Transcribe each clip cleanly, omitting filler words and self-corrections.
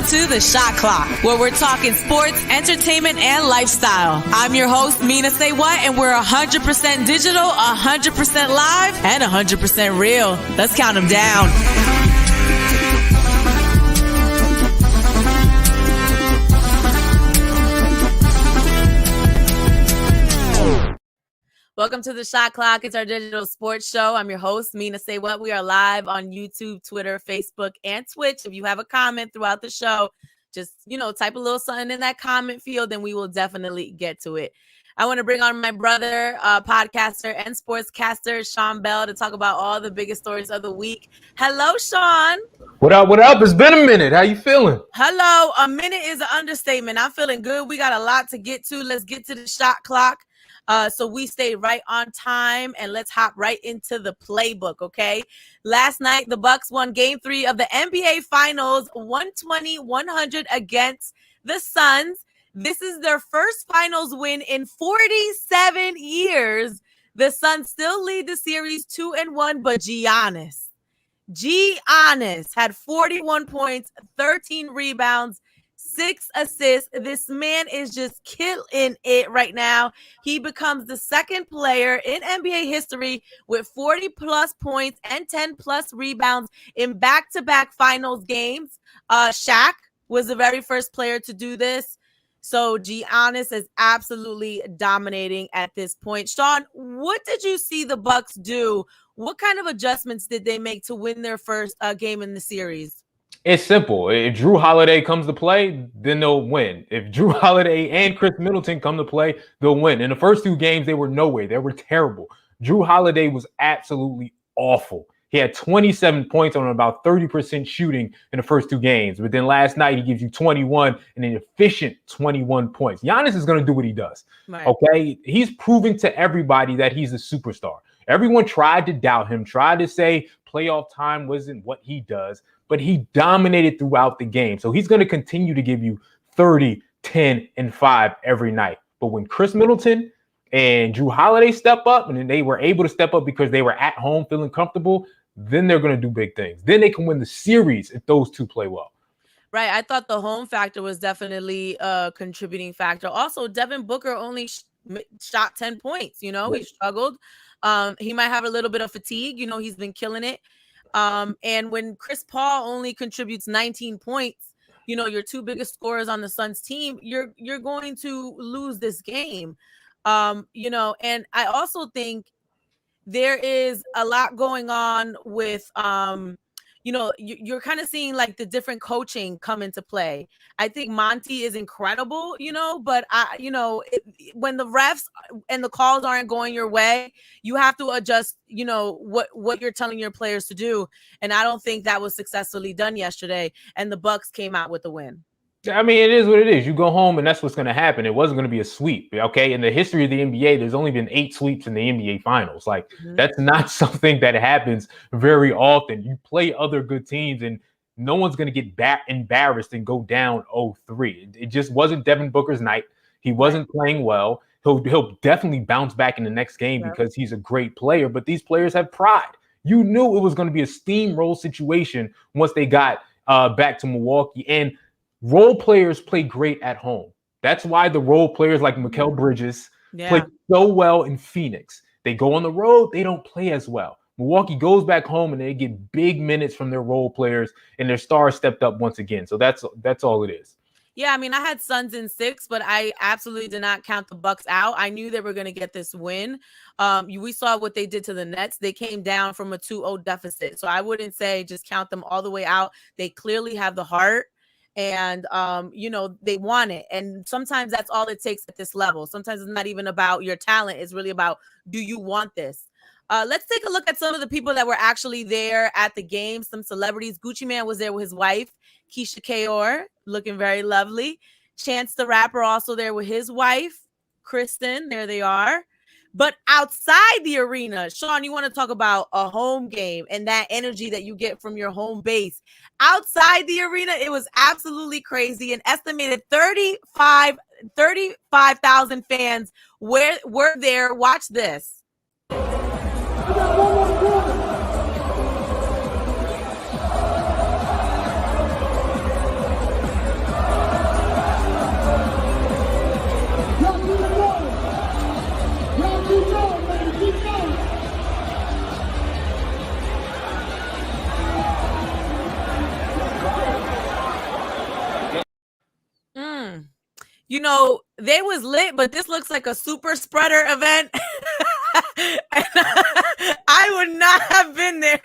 Welcome to the Shot Clock, where we're talking sports, entertainment, and lifestyle. I'm your host, Mina SayWhat, and we're 100% digital, 100% live, and 100% real. Let's count them down. Welcome to the Shot Clock. It's our digital sports show. I'm your host, Mina SayWhat. We are live on YouTube, Twitter, Facebook, and Twitch. If you have a comment throughout the show, just, type a little something in that comment field, and we will definitely get to it. I want to bring on my brother, podcaster and sportscaster, Sean Bell, to talk about all the biggest stories of the week. Hello, Sean. What up? What up? It's been a minute. How you feeling? Hello. A minute is an understatement. I'm feeling good. We got a lot to get to. Let's get to the Shot Clock. So we stay right on time, and let's hop right into the playbook, okay? Last night, the Bucks won Game 3 of the NBA Finals, 120-100 against the Suns. This is their first Finals win in 47 years. The Suns still lead the series 2-1, but Giannis had 41 points, 13 rebounds, 6 assists. This man is just killing it right now. He becomes the second player in NBA history with 40-plus points and 10-plus rebounds in back-to-back finals games. Shaq was the very first player to do this. So Giannis is absolutely dominating at this point. Sean, what did you see the Bucks do? What kind of adjustments did they make to win their first game in the series? It's simple. If Drew Holiday comes to play, then they'll win. If Drew Holiday and Chris Middleton come to play, they'll win. In the first 2 games, they were nowhere. They were terrible. Drew Holiday was absolutely awful. He had 27 points on about 30% shooting in the first 2 games. But then last night, he gives you 21 and an efficient 21 points. Giannis is going to do what he does. Right. Okay? He's proving to everybody that he's a superstar. Everyone tried to doubt him, tried to say playoff time wasn't what he does, but he dominated throughout the game. So he's going to continue to give you 30, 10, and 5 every night. But when Chris Middleton and Drew Holiday step up, and then they were able to step up because they were at home feeling comfortable, then they're going to do big things. Then they can win the series if those two play well. Right. I thought the home factor was definitely a contributing factor. Also, Devin Booker only shot 10 points. He struggled. He might have a little bit of fatigue. He's been killing it. And when Chris Paul only contributes 19 points, your 2 biggest scorers on the Suns team, you're going to lose this game. And I also think there is a lot going on with, you're kind of seeing like the different coaching come into play. I think Monty is incredible, but when the refs and the calls aren't going your way, you have to adjust, what you're telling your players to do. And I don't think that was successfully done yesterday. And the Bucks came out with a win. I mean, it is what it is. You go home and that's what's going to happen. It wasn't going to be a sweep. Okay. In the history of the NBA, there's only been 8 sweeps in the NBA finals. That's not something that happens very often. You play other good teams and no one's going to get embarrassed and go down 0-3. It just wasn't Devin Booker's night. He wasn't playing well. He'll definitely bounce back in the next game because he's a great player, but these players have pride. You knew it was going to be a steamroll situation once they got back to Milwaukee, and role players play great at home. That's why the role players like Mikal Bridges play so well in Phoenix. They go on the road, they don't play as well. Milwaukee goes back home and they get big minutes from their role players, and their stars stepped up once again. So that's all it is. Yeah, I mean, I had Suns in 6, but I absolutely did not count the Bucks out. I knew they were going to get this win. We saw what they did to the Nets. They came down from a 2-0 deficit. So I wouldn't say just count them all the way out. They clearly have the heart. And, they want it. And sometimes that's all it takes at this level. Sometimes it's not even about your talent. It's really about, do you want this? Let's take a look at some of the people that were actually there at the game. Some celebrities. Gucci Mane was there with his wife, Keisha Kaur, looking very lovely. Chance the Rapper also there with his wife, Kristen. There they are. But outside the arena, Sean, you want to talk about a home game and that energy that you get from your home base. Outside the arena, it was absolutely crazy. An estimated 35,000 fans were there. Watch this. you know, they was lit, but this looks like a super spreader event. And I would not have been there.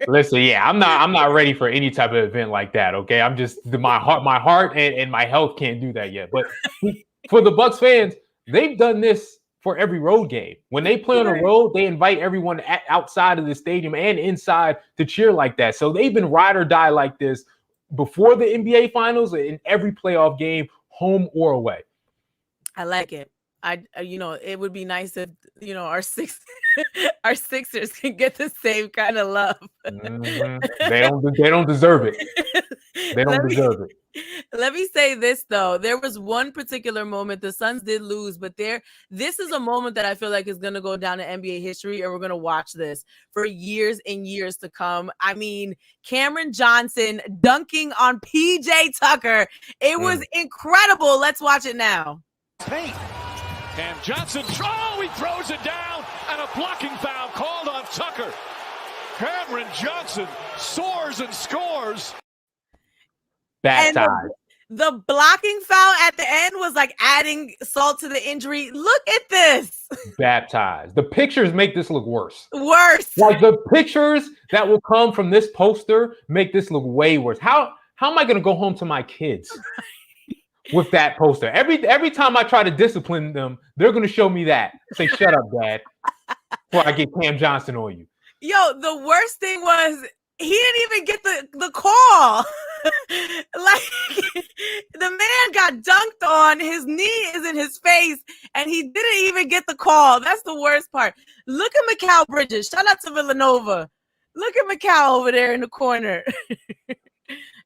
Listen, yeah, I'm not ready for any type of event like that. Okay, I'm just my heart and my health can't do that yet. But for the Bucks fans, they've done this for every road game. When they play on the road, they invite everyone outside of the stadium and inside to cheer like that. So they've been ride or die like this before the NBA Finals in every playoff game, home or away. I like it. You know, it would be nice if, you know, our Sixers can get the same kind of love. They don't deserve it. They don't deserve it. Let me say this though. There was one particular moment. The Suns did lose, but this is a moment that I feel like is going to go down in NBA history, and we're going to watch this for years and years to come. I mean, Cameron Johnson dunking on PJ Tucker. It was incredible. Let's watch it now. Paint. And Johnson, he throws it down, and a blocking foul called on Tucker. Cameron Johnson soars and scores. Baptized. The blocking foul at the end was like adding salt to the injury. Look at this. Baptized. The pictures make this look worse. Worse. Like the pictures that will come from this poster make this look way worse. How am I going to go home to my kids with that poster? Every time I try to discipline them, they're going to show me that. Say, shut up, Dad, before I get Cam Johnson on you. Yo, the worst thing was he didn't even get the call. Like, the man got dunked on. His knee is in his face, and he didn't even get the call. That's the worst part. Look at Mikal Bridges. Shout out to Villanova. Look at Mikal over there in the corner.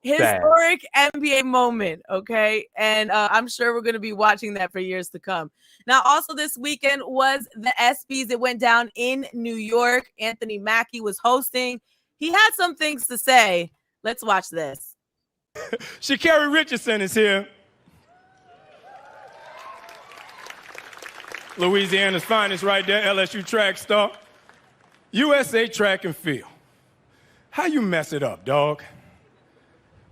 Historic NBA moment, okay? And I'm sure we're going to be watching that for years to come. Now, also this weekend was the Espys. It went down in New York. Anthony Mackie was hosting. He had some things to say. Let's watch this. Sha'Carri Richardson is here. Louisiana's finest right there, LSU track star. USA track and field. How you mess it up, dog?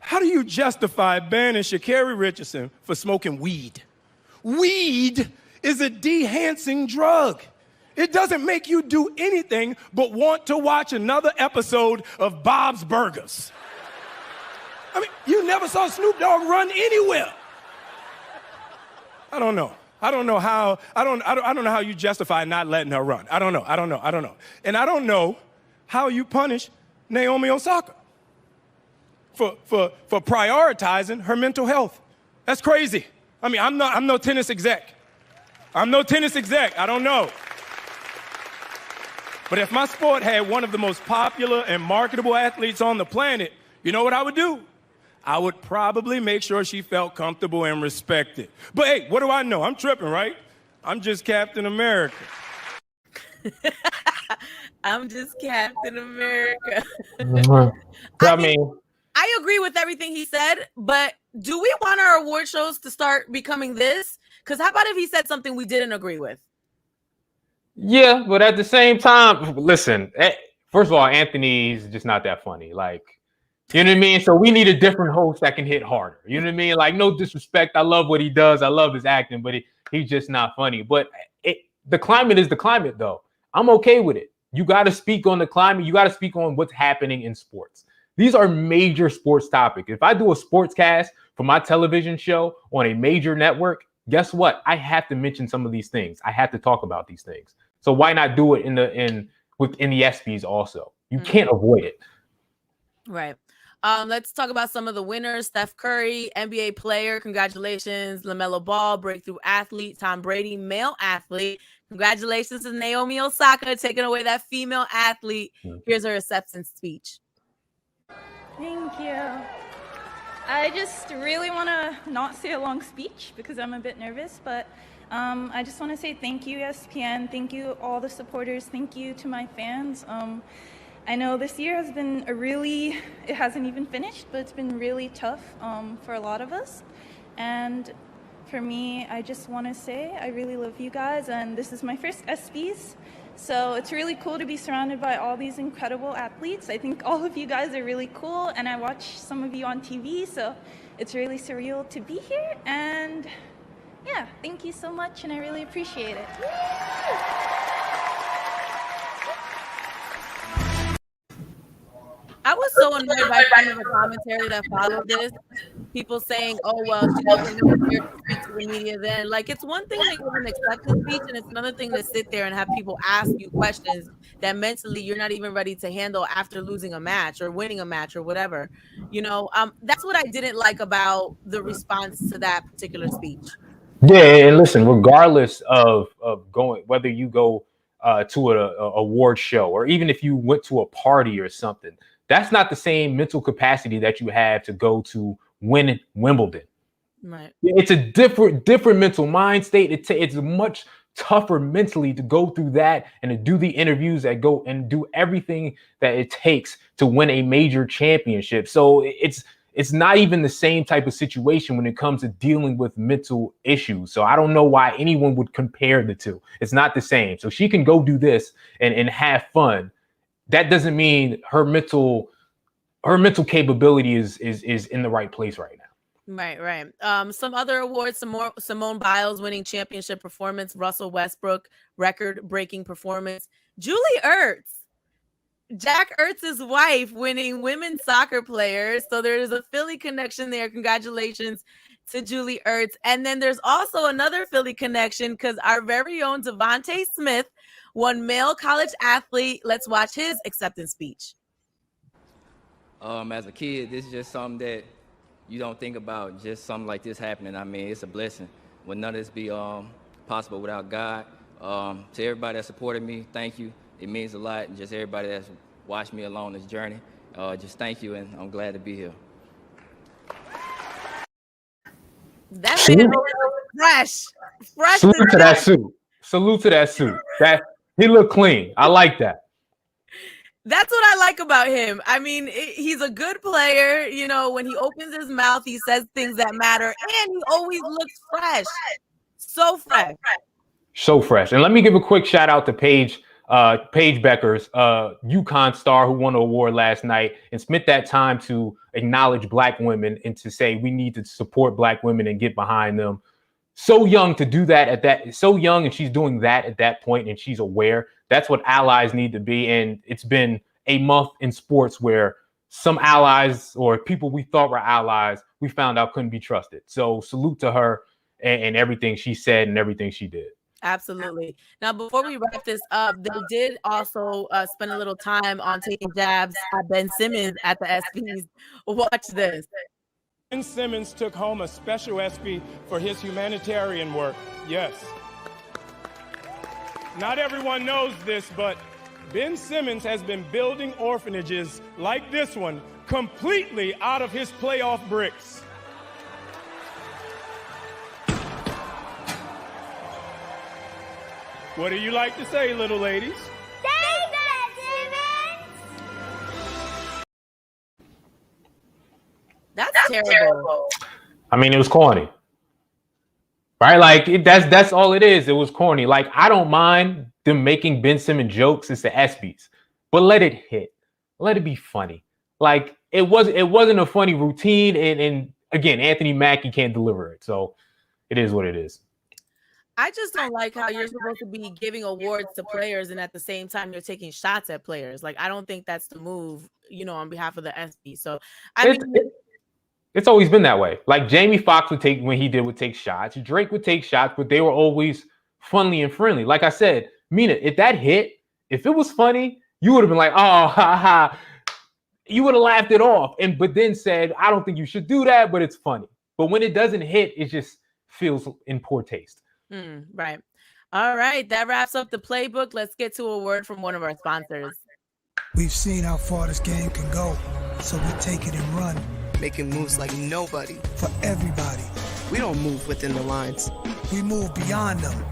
How do you justify banning Sha'Carri Richardson for smoking weed? Weed is a de-hancing drug. It doesn't make you do anything but want to watch another episode of Bob's Burgers. I mean, you never saw Snoop Dogg run anywhere. I don't know. I don't know how you justify not letting her run. I don't know. And I don't know how you punish Naomi Osaka for prioritizing her mental health. That's crazy. I mean, I'm no tennis exec. I don't know. But if my sport had one of the most popular and marketable athletes on the planet, you know what I would do? I would probably make sure she felt comfortable and respected. But hey, what do I know? I'm tripping, right? I'm just Captain America. I'm just Captain America. I mean, I agree with everything he said, but do we want our award shows to start becoming this? Because how about if he said something we didn't agree with? Yeah, but at the same time, listen, first of all, Anthony's just not that funny. Like, you know what I mean? So we need a different host that can hit harder. You know what I mean? Like, no disrespect. I love what he does. I love his acting, but he's just not funny. But the climate is the climate, though. I'm okay with it. You got to speak on the climate. You got to speak on what's happening in sports. These are major sports topics. If I do a sports cast for my television show on a major network, guess what? I have to mention some of these things. I have to talk about these things. So why not do it within the Espys also? You can't avoid it. Right. Let's talk about some of the winners. Steph Curry, NBA player. Congratulations. LaMelo Ball, breakthrough athlete. Tom Brady, male athlete. Congratulations to Naomi Osaka taking away that female athlete. Here's her acceptance speech. Thank you. I just really want to not say a long speech because I'm a bit nervous, but I just want to say thank you, ESPN. Thank you, all the supporters. Thank you to my fans. I know this year has been it hasn't even finished, but it's been really tough for a lot of us. And for me, I just want to say I really love you guys, and this is my first Espys. So it's really cool to be surrounded by all these incredible athletes. I think all of you guys are really cool, and I watch some of you on TV, so it's really surreal to be here. And Thank you so much, and I really appreciate it. I was so annoyed by some of the commentary that followed this. People saying, "Oh well, she wasn't even here to speak to the media." Then, like, it's one thing to give an acceptance speech, and it's another thing to sit there and have people ask you questions that mentally you're not even ready to handle after losing a match or winning a match or whatever. That's what I didn't like about the response to that particular speech. Yeah, and listen, regardless of going, whether you go to a award show or even if you went to a party or something, that's not the same mental capacity that you have to go to win Wimbledon. Right. It's a different mental mind state. It's much tougher mentally to go through that and to do the interviews that go and do everything that it takes to win a major championship. So it's not even the same type of situation when it comes to dealing with mental issues. So I don't know why anyone would compare the two. It's not the same. So she can go do this and have fun. That doesn't mean her mental capability is in the right place right now. Right. Some other awards, Simone Biles winning championship performance, Russell Westbrook record-breaking performance, Julie Ertz, Jack Ertz's wife, winning women's soccer players. So there's a Philly connection there. Congratulations to Julie Ertz. And then there's also another Philly connection because our very own Devontae Smith won male college athlete. Let's watch his acceptance speech. As a kid, this is just something that you don't think about, just something like this happening. I mean, it's a blessing. Would none of this be possible without God? To everybody that supported me, thank you. It means a lot. And just everybody that's watched me along this journey, just thank you, and I'm glad to be here. That man fresh. Salute to that suit. Salute to that suit. That he looked clean. I like that. That's what I like about him. I mean, he's a good player. You know, when he opens his mouth, he says things that matter, and he always looks fresh. So fresh. So fresh. And let me give a quick shout out to Paige Beckers, UConn star who won an award last night and spent that time to acknowledge Black women and to say we need to support Black women and get behind them. So young to do that so young, and she's doing that at that point, and she's aware. That's what allies need to be. And it's been a month in sports where some allies or people we thought were allies, we found out couldn't be trusted. So salute to her and everything she said and everything she did. Absolutely. Now, before we wrap this up, they did also spend a little time on taking jabs at Ben Simmons at the Espys. Watch this. Ben Simmons took home a special Espy for his humanitarian work. Yes. Not everyone knows this, but Ben Simmons has been building orphanages like this one completely out of his playoff bricks. What do you like to say, little ladies? Thanks, Ben Simmons! That's terrible. I mean, it was corny. Right? Like, that's all it is. It was corny. Like, I don't mind them making Ben Simmons jokes. It's the Espys. But let it hit. Let it be funny. Like, it wasn't a funny routine. And again, Anthony Mackie can't deliver it. So it is what it is. I just don't like how you're supposed to be giving awards to players and at the same time you're taking shots at players. Like, I don't think that's the move, on behalf of the SB. So, it's always been that way. Like Jamie Foxx would take shots. Drake would take shots, but they were always funny and friendly. Like I said, Mina, if that hit, if it was funny, you would have been like, oh, ha ha. You would have laughed it off. But then said, I don't think you should do that, but it's funny. But when it doesn't hit, it just feels in poor taste. Right. All right. That wraps up the playbook. Let's get to a word from one of our sponsors. We've seen how far this game can go, so we take it and run. Making moves like nobody. For everybody. We don't move within the lines. We move beyond them.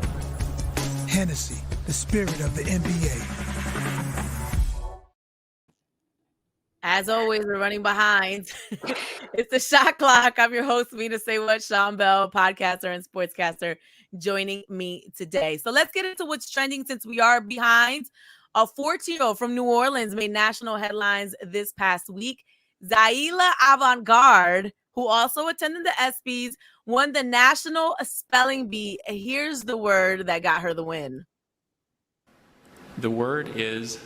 Hennessy, the spirit of the NBA. As always, we're running behind. It's the Shot Clock. I'm your host, Mina SayWhat, Sean Bell, podcaster and sportscaster, joining me today. So let's get into what's trending since we are behind. A 14-year-old from New Orleans made national headlines this past week. Zaila Avant-Garde, who also attended the Espys, won the National Spelling Bee. Here's the word that got her the win. The word is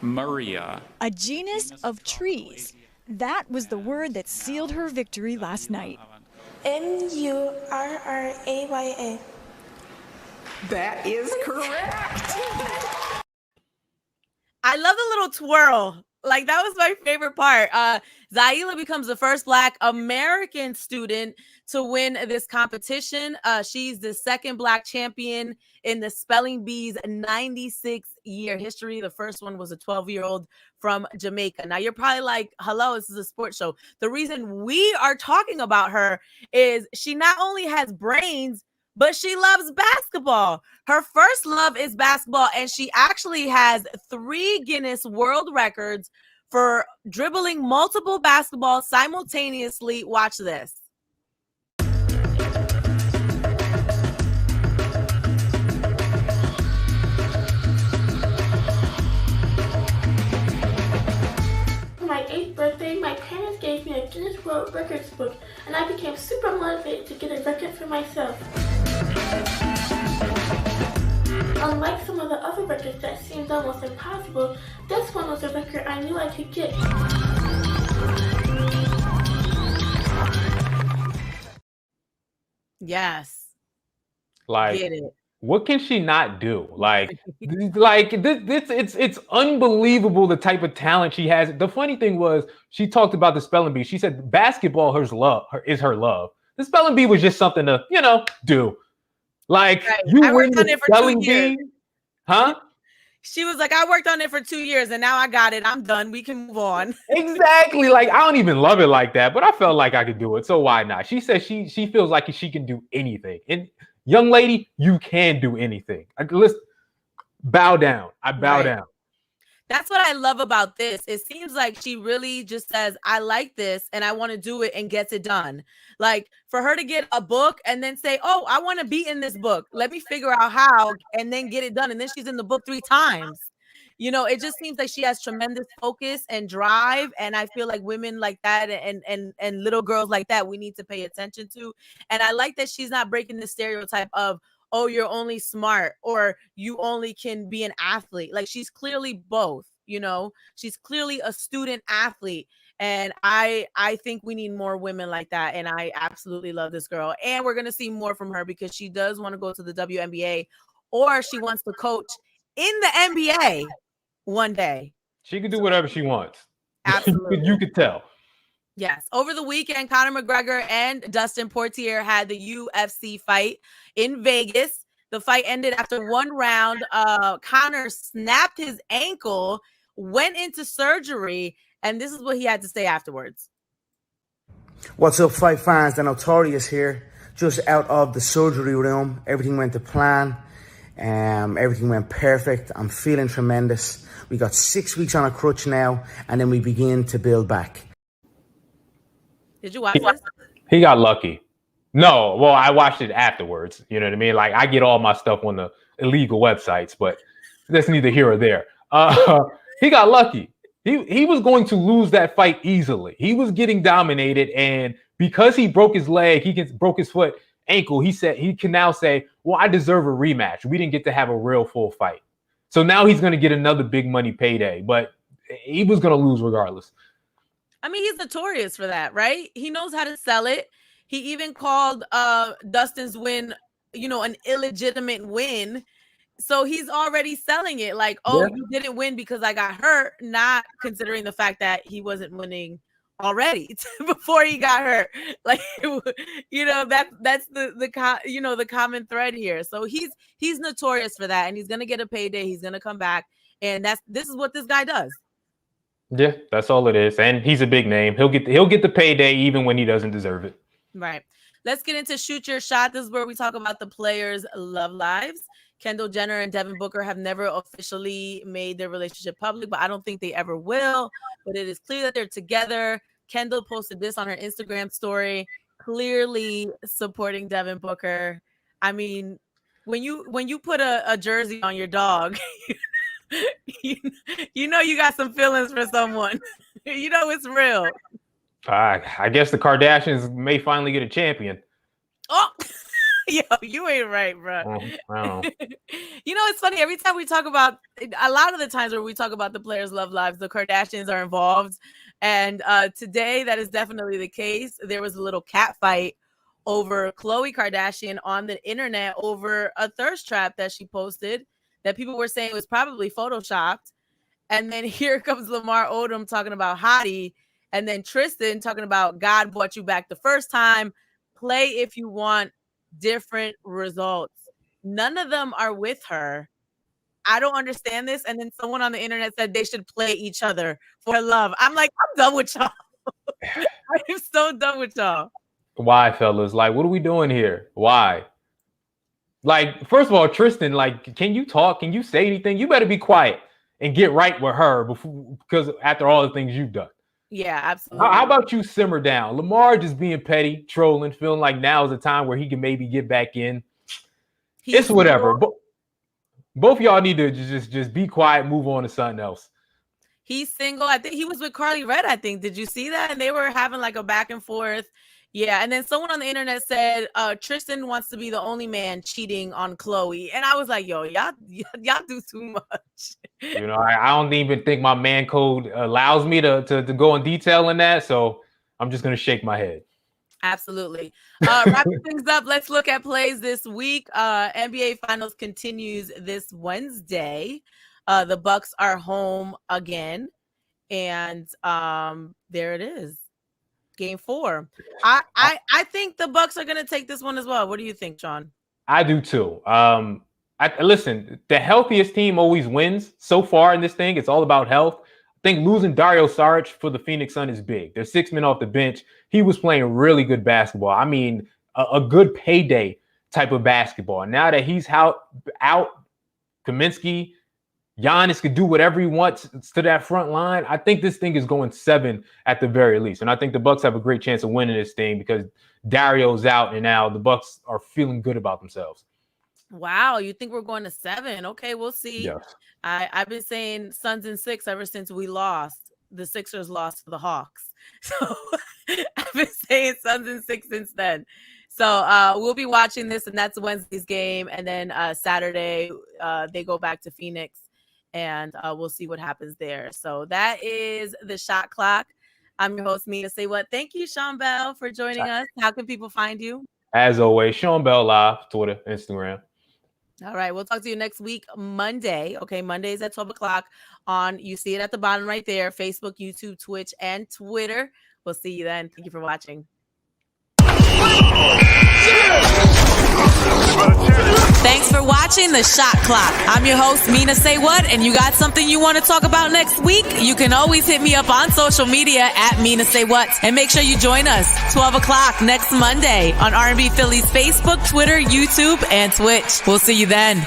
Maria. A genus of trees. That was the word that sealed her victory last night. Murraya. That is correct. I love the little twirl. Like, that was my favorite part. Zaila becomes the first Black American student to win this competition. She's the second Black champion in the Spelling Bee's 96-year history. The first one was a 12-year-old from Jamaica. Now, you're probably like, hello, this is a sports show. The reason we are talking about her is she not only has brains, but she loves basketball. Her first love is basketball, and she actually has 3 Guinness World Records for dribbling multiple basketballs simultaneously. Watch this. For my 8th birthday, my parents gave me a Guinness World Records book, and I became super motivated to get a record for myself. Unlike some of the other records that seemed almost impossible, this one was a record I knew I could get. Yes. Like, Get it. what can she not do? Like it's unbelievable the type of talent she has. The funny thing was, she talked about the spelling bee. She said basketball is her love. The spelling bee was just something to, do. Like, Right. you I win worked on the it for 2 spelling years. bee, huh? She was like, I worked on it for 2 years and now I got it. I'm done. We can move on. Exactly. Like, I don't even love it like that, but I felt like I could do it. So why not? She says she feels like she can do anything. And young lady, you can do anything. Listen, bow down. I bow down. That's what I love about this. It seems like she really just says, I like this and I want to do it, and gets it done. Like, for her to get a book and then say, oh, I want to be in this book. Let me figure out how, and then get it done. And then she's in the book 3 times. It just seems like she has tremendous focus and drive. And I feel like women like that and little girls like that, we need to pay attention to. And I like that she's not breaking the stereotype of, oh, you're only smart or you only can be an athlete. Like, she's clearly both, she's clearly a student athlete. And I think we need more women like that. And I absolutely love this girl. And we're going to see more from her because she does want to go to the WNBA, or she wants to coach in the NBA one day. She can do whatever she wants. Absolutely. You could tell. Yes. Over the weekend, Conor McGregor and Dustin Poirier had the UFC fight in Vegas. The fight ended after 1 round. Conor snapped his ankle, went into surgery, and this is what he had to say afterwards. What's up, fight fans? The Notorious here. Just out of the surgery room. Everything went to plan. Everything went perfect. I'm feeling tremendous. We got 6 weeks on a crutch now, and then we begin to build back. Did you watch this? He got lucky. No, well, I watched it afterwards. You know what I mean? Like, I get all my stuff on the illegal websites, but that's neither here or there. He got lucky. He was going to lose that fight easily. He was getting dominated, and because he broke his leg, broke his foot, ankle. He said he can now say, "Well, I deserve a rematch. We didn't get to have a real full fight." So now he's going to get another big money payday, but he was going to lose regardless. I mean, he's notorious for that, right? He knows how to sell it. He even called Dustin's win, an illegitimate win. So he's already selling it like, oh, you didn't win because I got hurt, not considering the fact that he wasn't winning already before he got hurt. Like, that's the common thread here. So he's notorious for that, and he's gonna get a payday. He's gonna come back, and this is what this guy does. Yeah, that's all it is. And he's a big name. He'll get the payday even when he doesn't deserve it. Right. Let's get into Shoot Your Shot. This is where we talk about the players' love lives. Kendall Jenner and Devin Booker have never officially made their relationship public, but I don't think they ever will. But it is clear that they're together. Kendall posted this on her Instagram story, clearly supporting Devin Booker. I mean, when you put a jersey on your dog, you got some feelings for someone. You know it's real. I guess the Kardashians may finally get a champion. Oh, yo, you ain't right, bro. You know, it's funny. Every time we talk about, a lot of the times where we talk about the players' love lives, the Kardashians are involved. And today, that is definitely the case. There was a little cat fight over Khloe Kardashian on the internet over a thirst trap that she posted that people were saying was probably photoshopped. And then here comes Lamar Odom talking about Hottie. And then Tristan talking about God brought you back the first time. Play if you want different results. None of them are with her. I don't understand this. And then someone on the internet said they should play each other for love. I'm like, I'm done with y'all. I'm so done with y'all. Why, fellas? Like, what are we doing here? Why? Like, first of all, Tristan, like, can you talk? Can you say anything? You better be quiet and get right with her because after all the things you've done. Yeah, absolutely. How about you simmer down? Lamar just being petty, trolling, feeling like now is the time where he can maybe get back in. It's whatever. Both of y'all need to just be quiet, move on to something else. He's single. I think he was with Carly Red, I think. Did you see that? And they were having like a back and forth. Yeah, and then someone on the internet said Tristan wants to be the only man cheating on Khloe. And I was like, yo, y'all do too much. You know, I don't even think my man code allows me to go in detail in that. So I'm just going to shake my head. Absolutely. Wrapping things up, let's look at plays this week. NBA Finals continues this Wednesday. The Bucks are home again. And there it is. Game 4. I think the Bucks are going to take this one as well. What do you think, Sean? I do too. Listen, the healthiest team always wins. So far in this thing, it's all about health. I think losing Dario Saric for the Phoenix Suns is big. There's 6 men off the bench. He was playing really good basketball. I mean, a good payday type of basketball. Now that he's out, Kaminsky, Giannis could do whatever he wants to that front line. I think this thing is going 7 at the very least. And I think the Bucks have a great chance of winning this thing because Dario's out and now the Bucks are feeling good about themselves. Wow, you think we're going to 7? Okay, we'll see. Yes. I've been saying Suns in 6 ever since we lost. The Sixers lost to the Hawks. So I've been saying Suns in 6 since then. So we'll be watching this, and that's Wednesday's game. And then Saturday, they go back to Phoenix. And we'll see what happens there. So that is the Shot Clock. I'm your host, Mina SayWhat. Thank you, Sean Bell, for joining us. How can people find you? As always, Sean Bell Live, Twitter, Instagram. All right. We'll talk to you next week, Monday. Okay. Mondays at 12 o'clock on, you see it at the bottom right there, Facebook, YouTube, Twitch, and Twitter. We'll see you then. Thank you for watching. Thanks for watching The Shot Clock. I'm your host, Mina SayWhat, and you got something you want to talk about next week? You can always hit me up on social media at Mina SayWhat. And make sure you join us 12 o'clock next Monday on R&B Philly's Facebook, Twitter, YouTube, and Twitch. We'll see you then.